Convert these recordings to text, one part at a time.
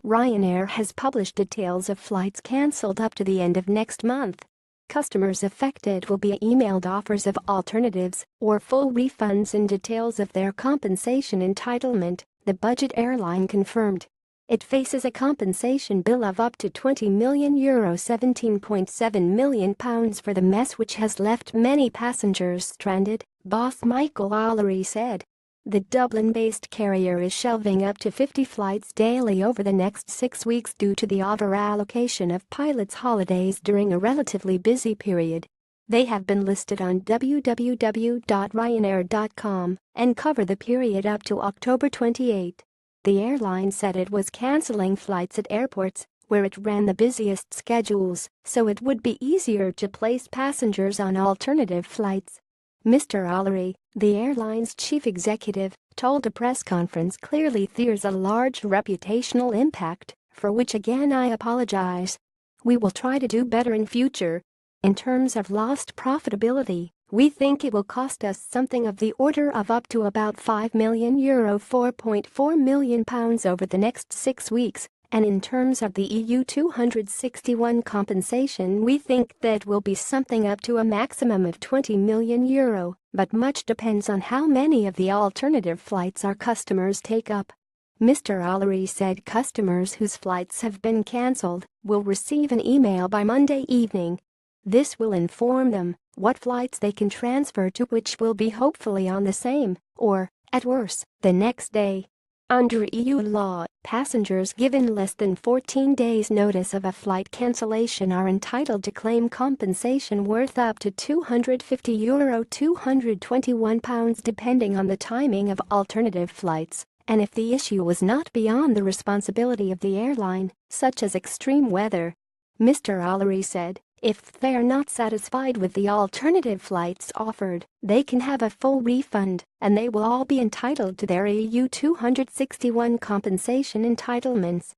Ryanair has published details of flights cancelled up to the end of next month. Customers affected will be emailed offers of alternatives or full refunds and details of their compensation entitlement, the budget airline confirmed. It faces a compensation bill of up to €20 million £17.7 million for the mess which has left many passengers stranded, boss Michael O'Leary said. The Dublin-based carrier is shelving up to 50 flights daily over the next 6 weeks due to the over-allocation of pilots' holidays during a relatively busy period. They have been listed on www.ryanair.com and cover the period up to October 28. The airline said it was cancelling flights at airports, where it ran the busiest schedules, so it would be easier to place passengers on alternative flights. Mr. O'Leary, the airline's chief executive, told a press conference clearly there's a large reputational impact, for which again I apologize. We will try to do better in future. In terms of lost profitability, we think it will cost us something of the order of up to about €5 million £4.4 million over the next 6 weeks, and in terms of the EU 261 compensation we think that will be something up to a maximum of €20 million, but much depends on how many of the alternative flights our customers take up. Mr. O'Leary said customers whose flights have been cancelled will receive an email by Monday evening. This will inform them what flights they can transfer to, which will be hopefully on the same, or, at worst, the next day. Under EU law, passengers given less than 14 days' notice of a flight cancellation are entitled to claim compensation worth up to €250 £221 depending on the timing of alternative flights, and if the issue was not beyond the responsibility of the airline, such as extreme weather. Mr. O'Leary said, if they are not satisfied with the alternative flights offered, they can have a full refund, and they will all be entitled to their EU 261 compensation entitlements.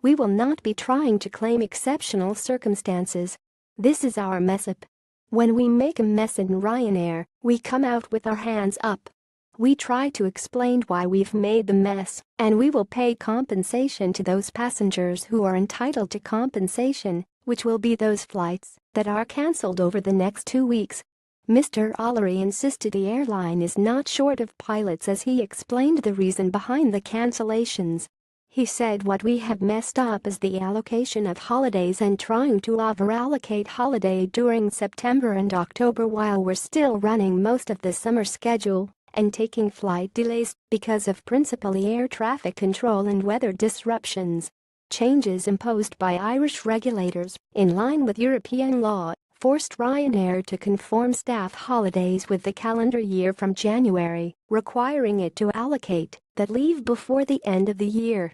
We will not be trying to claim exceptional circumstances. This is our mess up. When we make a mess in Ryanair, we come out with our hands up. We try to explain why we've made the mess, and we will pay compensation to those passengers who are entitled to compensation, which will be those flights that are cancelled over the next 2 weeks. Mr. O'Leary insisted the airline is not short of pilots as he explained the reason behind the cancellations. He said what we have messed up is the allocation of holidays and trying to over-allocate holiday during September and October while we're still running most of the summer schedule, and taking flight delays because of principally air traffic control and weather disruptions. Changes imposed by Irish regulators, in line with European law, forced Ryanair to conform staff holidays with the calendar year from January, requiring it to allocate that leave before the end of the year.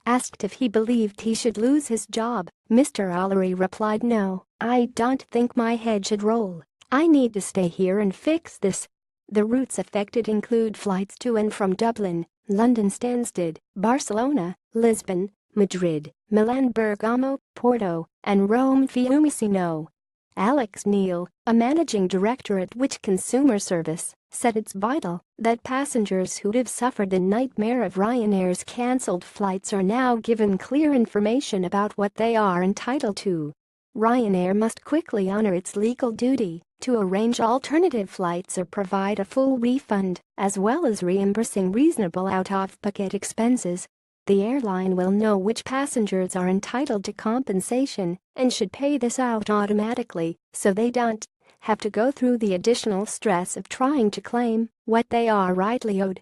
Asked if he believed he should lose his job, Mr. O'Leary replied, "No, I don't think my head should roll. I need to stay here and fix this." The routes affected include flights to and from Dublin, London Stansted, Barcelona, Lisbon, Madrid, Milan Bergamo, Porto, and Rome Fiumicino. Alex Neil, a managing director at Which Consumer Service, said it's vital that passengers who have suffered the nightmare of Ryanair's cancelled flights are now given clear information about what they are entitled to. Ryanair must quickly honor its legal duty to arrange alternative flights or provide a full refund, as well as reimbursing reasonable out-of-pocket expenses. The airline will know which passengers are entitled to compensation and should pay this out automatically so they don't have to go through the additional stress of trying to claim what they are rightly owed.